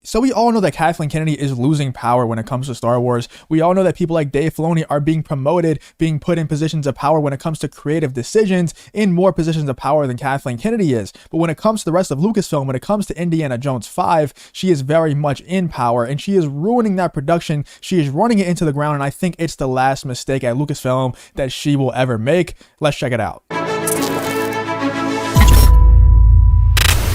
So we all know that Kathleen Kennedy is losing power when it comes to Star Wars. We all know that people like Dave Filoni are being promoted, being put in positions of power when it comes to creative decisions, in more positions of power than Kathleen Kennedy is. But when it comes to the rest of Lucasfilm, when it comes to Indiana Jones 5, she is very much in power, and she is ruining that production. She is running it into the ground, and I think it's the last mistake at Lucasfilm that she will ever make. Let's check it out.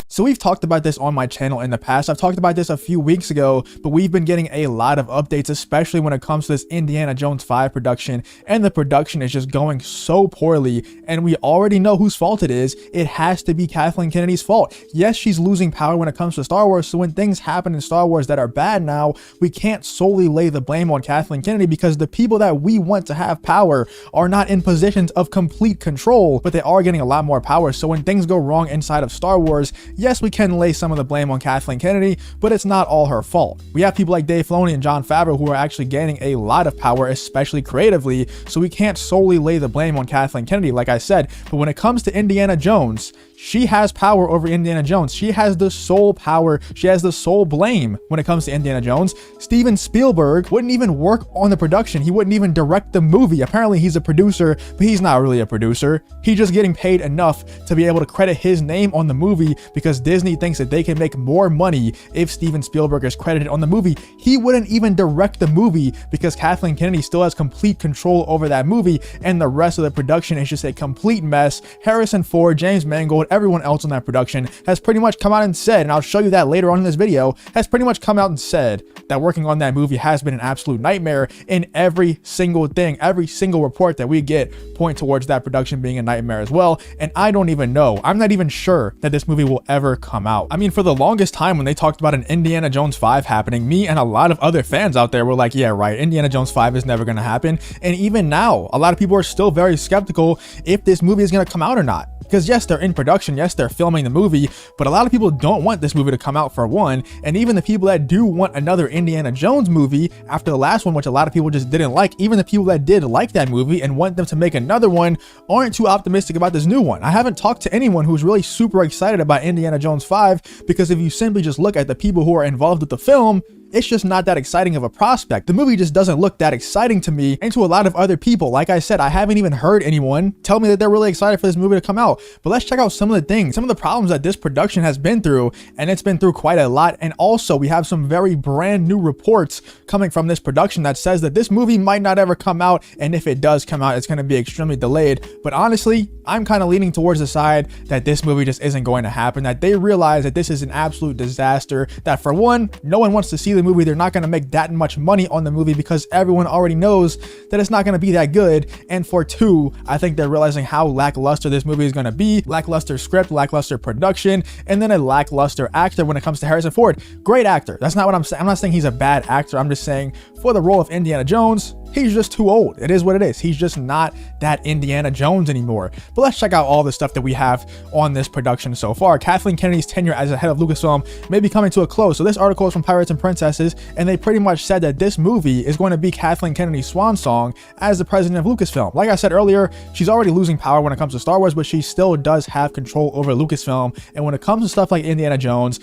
So we've talked about this on my channel in the past. I've talked about this a few weeks ago, but we've been getting a lot of updates, especially when it comes to this Indiana Jones 5 production, and the production is just going so poorly, and we already know whose fault it is. It has to be Kathleen Kennedy's fault. Yes, she's losing power when it comes to Star Wars, so when things happen in Star Wars that are bad now, we can't solely lay the blame on Kathleen Kennedy, because the people that we want to have power are not in positions of complete control, but they are getting a lot more power. So when things go wrong inside of Star Wars, yes, we can lay some of the blame on Kathleen Kennedy, but it's not all her fault. We have people like Dave Filoni and Jon Favreau who are actually gaining a lot of power, especially creatively, so we can't solely lay the blame on Kathleen Kennedy, like I said. But when it comes to Indiana Jones, she has power over Indiana Jones. She has the sole power. She has the sole blame when it comes to Indiana Jones. Steven Spielberg wouldn't even work on the production. He wouldn't even direct the movie. Apparently he's a producer, but he's not really a producer. He's just getting paid enough to be able to credit his name on the movie, because Disney thinks that they can make more money if Steven Spielberg is credited on the movie. He wouldn't even direct the movie, because Kathleen Kennedy still has complete control over that movie, and the rest of the production is just a complete mess. Harrison Ford, James Mangold, everyone else on that production has pretty much come out and said, and I'll show you that later on in this video, has pretty much come out and said that working on that movie has been an absolute nightmare, and every single thing, every single report that we get point towards that production being a nightmare as well. And I don't even know, I'm not even sure that this movie will ever come out. I mean, for the longest time when they talked about an Indiana Jones 5 happening, me and a lot of other fans out there were like, yeah, right, Indiana Jones 5 is never going to happen. And even now, a lot of people are still very skeptical if this movie is going to come out or not. Because yes, they're in production, yes, they're filming the movie, but a lot of people don't want this movie to come out, for one. And even the people that do want another Indiana Jones movie after the last one, which a lot of people just didn't like, even the people that did like that movie and want them to make another one, aren't too optimistic about this new one. I haven't talked to anyone who's really super excited about Indiana Jones 5, because if you simply just look at the people who are involved with the film, it's just not that exciting of a prospect. The movie just doesn't look that exciting to me and to a lot of other people. Like I said, I haven't even heard anyone tell me that they're really excited for this movie to come out. But let's check out some of the things, some of the problems that this production has been through, and it's been through quite a lot. And also we have some very brand new reports coming from this production that says that this movie might not ever come out, and if it does come out, it's going to be extremely delayed. But honestly, I'm kind of leaning towards the side that this movie just isn't going to happen, that they realize that this is an absolute disaster, that for one, no one wants to see the movie. They're not going to make that much money on the movie because everyone already knows that it's not going to be that good. And for two, I think they're realizing how lackluster this movie is going to be. Lackluster script, lackluster production, and then a lackluster actor when it comes to Harrison Ford. Great actor. That's not what I'm saying. I'm not saying he's a bad actor. I'm just saying for the role of Indiana Jones, he's just too old. It is what it is. He's just not that Indiana Jones anymore. But let's check out all the stuff that we have on this production so far. Kathleen Kennedy's tenure as the head of Lucasfilm may be coming to a close. So this article is from Pirates and Princesses, and they pretty much said that this movie is going to be Kathleen Kennedy's swan song as the president of Lucasfilm. Like I said earlier, she's already losing power when it comes to Star Wars, but she still does have control over Lucasfilm. And when it comes to stuff like Indiana Jones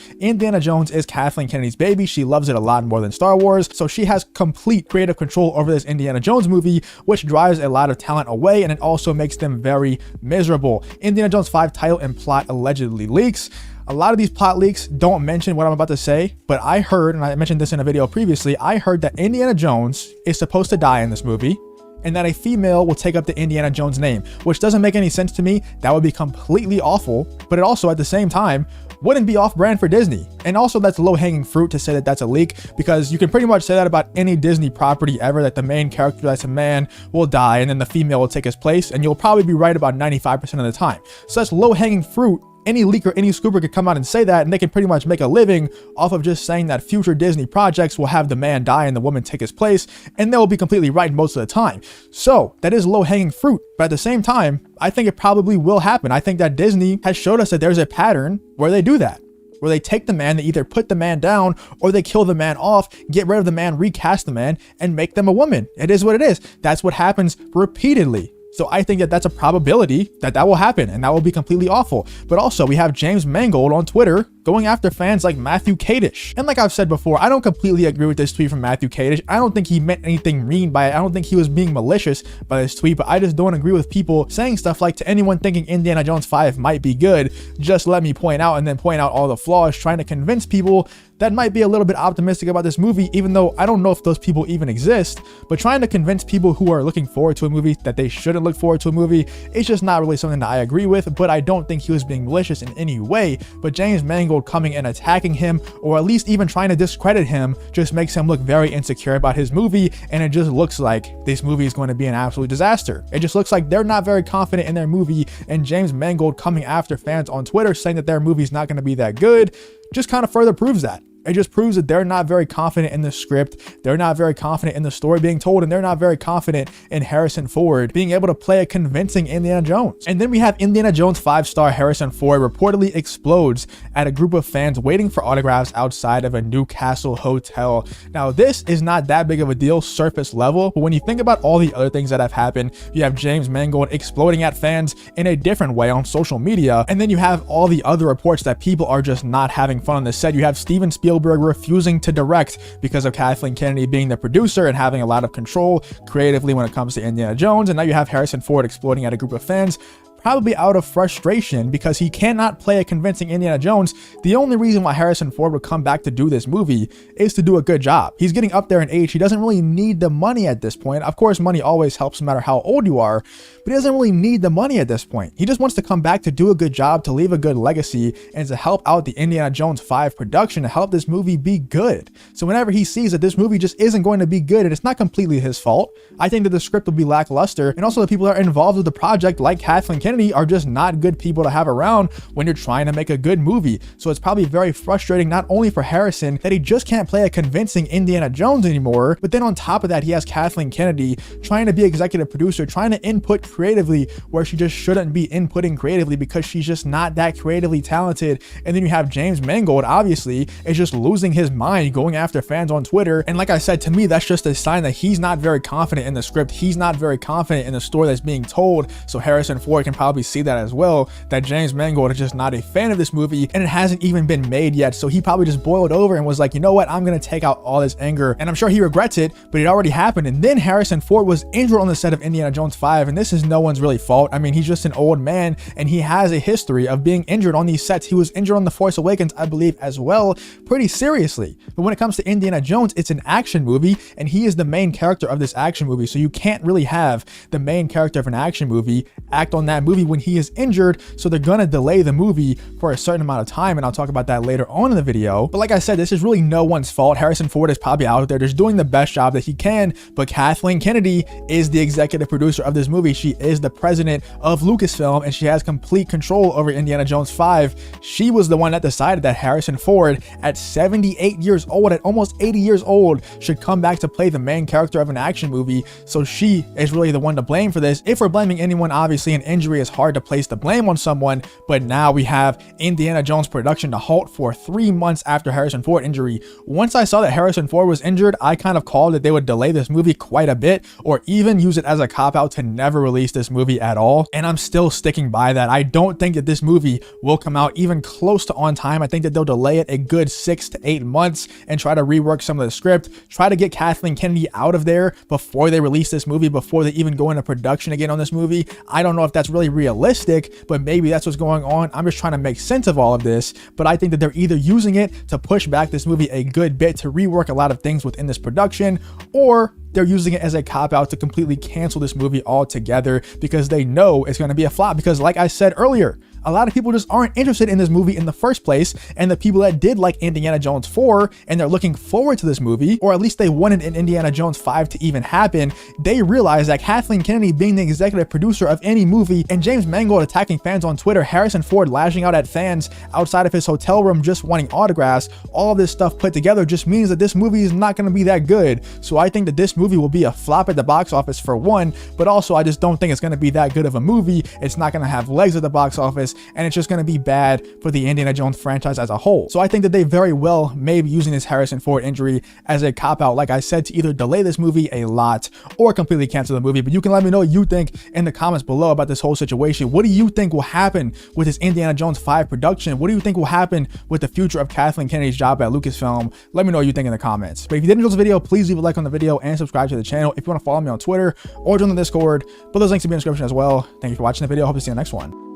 is Kathleen Kennedy's baby. She loves it a lot more than Star Wars. So she has complete creative control over this Indiana Jones movie, which drives a lot of talent away, and it also makes them very miserable. Indiana Jones 5 title and plot allegedly leaks. A lot of these plot leaks don't mention what I'm about to say, but I heard, and I mentioned this in a video previously, I heard that Indiana Jones is supposed to die in this movie, and that a female will take up the Indiana Jones name, which doesn't make any sense to me. That would be completely awful, but it also at the same time wouldn't be off-brand for Disney. And also that's low-hanging fruit to say that that's a leak, because you can pretty much say that about any Disney property ever, that the main character that's a man will die and then the female will take his place, and you'll probably be right about 95% of the time. So that's low-hanging fruit. Any leaker, any scooper could come out and say that, and they can pretty much make a living off of just saying that future Disney projects will have the man die and the woman take his place, and they'll be completely right most of the time. So that is low-hanging fruit, but at the same time, I think it probably will happen. I think that Disney has showed us that there's a pattern where they do that, where they take the man, they either put the man down or they kill the man off, get rid of the man, recast the man, and make them a woman. It is what it is. That's what happens repeatedly. So I think that that's a probability that that will happen, and that will be completely awful. But also, we have James Mangold on Twitter going after fans like Matthew Kadish. And like I've said before, I don't completely agree with this tweet from Matthew Kadish. I don't think he meant anything mean by it. I don't think he was being malicious by this tweet, but I just don't agree with people saying stuff like, to anyone thinking Indiana Jones 5 might be good, just let me point out, and then point out all the flaws, trying to convince people that might be a little bit optimistic about this movie, even though I don't know if those people even exist. But trying to convince people who are looking forward to a movie that they shouldn't look forward to a movie, it's just not really something that I agree with. But I don't think he was being malicious in any way. But James Mangold coming and attacking him, or at least even trying to discredit him, just makes him look very insecure about his movie, and it just looks like this movie is going to be an absolute disaster. It just looks like they're not very confident in their movie, and James Mangold coming after fans on Twitter saying that their movie's not going to be that good just kind of further proves that. It just proves that they're not very confident in the script, they're not very confident in the story being told, and they're not very confident in Harrison Ford being able to play a convincing Indiana Jones. And then we have Indiana Jones 5-star Harrison Ford reportedly explodes at a group of fans waiting for autographs outside of a Newcastle hotel. Now, this is not that big of a deal surface level, but when you think about all the other things that have happened, you have James Mangold exploding at fans in a different way on social media, and then you have all the other reports that people are just not having fun on the set. You have Steven Spielberg refusing to direct because of Kathleen Kennedy being the producer and having a lot of control creatively when it comes to Indiana Jones. And now you have Harrison Ford exploding at a group of fans, probably out of frustration because he cannot play a convincing Indiana Jones. The only reason why Harrison Ford would come back to do this movie is to do a good job. He's getting up there in age. He doesn't really need the money at this point. Of course, money always helps no matter how old you are, but he doesn't really need the money at this point. He just wants to come back to do a good job, to leave a good legacy, and to help out the Indiana Jones 5 production, to help this movie be good. So whenever he sees that this movie just isn't going to be good, and it's not completely his fault, I think that the script will be lackluster, and also the people that are involved with the project, like Kathleen Kennedy, are just not good people to have around when you're trying to make a good movie. So it's probably very frustrating, not only for Harrison, that he just can't play a convincing Indiana Jones anymore, but then on top of that, he has Kathleen Kennedy trying to be executive producer, trying to input creatively where she just shouldn't be inputting creatively because she's just not that creatively talented. And then you have James Mangold, obviously, is just losing his mind, going after fans on Twitter. And like I said, to me, that's just a sign that he's not very confident in the script. He's not very confident in the story that's being told. So Harrison Ford can probably see that as well, that James Mangold is just not a fan of this movie, and it hasn't even been made yet. So he probably just boiled over and was like, you know what, I'm gonna take out all this anger. And I'm sure he regrets it, but it already happened. And then Harrison Ford was injured on the set of Indiana Jones 5, and this is no one's really fault. I mean, he's just an old man, and he has a history of being injured on these sets. He was injured on The Force Awakens, I believe, as well, pretty seriously. But when it comes to Indiana Jones, it's an action movie, and he is the main character of this action movie. So you can't really have the main character of an action movie act on that movie when he is injured. So they're gonna delay the movie for a certain amount of time, and I'll talk about that later on in the video. But like I said, this is really no one's fault. Harrison Ford is probably out there just doing the best job that he can, but Kathleen Kennedy is the executive producer of this movie. She is the president of Lucasfilm, and she has complete control over Indiana Jones 5. She was the one that decided that Harrison Ford, at 78 years old, at almost 80 years old, should come back to play the main character of an action movie. So she is really the one to blame for this. If we're blaming anyone, obviously an injury is hard to place the blame on someone, but now we have Indiana Jones production to halt for 3 months after Harrison Ford injury. Once I saw that Harrison Ford was injured, I kind of called that they would delay this movie quite a bit, or even use it as a cop-out to never release this movie at all, and I'm still sticking by that. I don't think that this movie will come out even close to on time. I think that they'll delay it a good 6 to 8 months and try to rework some of the script, try to get Kathleen Kennedy out of there before they release this movie, before they even go into production again on this movie. I don't know if that's really realistic, but maybe that's what's going on. I'm just trying to make sense of all of this, but I think that they're either using it to push back this movie a good bit, to rework a lot of things within this production, or they're using it as a cop-out to completely cancel this movie altogether because they know it's going to be a flop. Because like I said earlier, a lot of people just aren't interested in this movie in the first place, and the people that did like Indiana Jones 4 and they're looking forward to this movie, or at least they wanted an Indiana Jones 5 to even happen, they realize that Kathleen Kennedy being the executive producer of any movie, and James Mangold attacking fans on Twitter, Harrison Ford lashing out at fans outside of his hotel room just wanting autographs, all of this stuff put together just means that this movie is not going to be that good. So I think that this movie will be a flop at the box office for one, but also I just don't think it's going to be that good of a movie. It's not going to have legs at the box office. this, and it's just going to be bad for the Indiana Jones franchise as a whole. So I think that they very well may be using this Harrison Ford injury as a cop-out, like I said, to either delay this movie a lot or completely cancel the movie. But you can let me know what you think in the comments below about this whole situation. What do you think will happen with this Indiana Jones 5 production? What do you think will happen with the future of Kathleen Kennedy's job at Lucasfilm? Let me know what you think in the comments. But if you did enjoy this video, please leave a like on the video and subscribe to the channel. If you want to follow me on Twitter or join the Discord, put those links in the description as well. Thank you for watching the video. Hope to see you in the next one.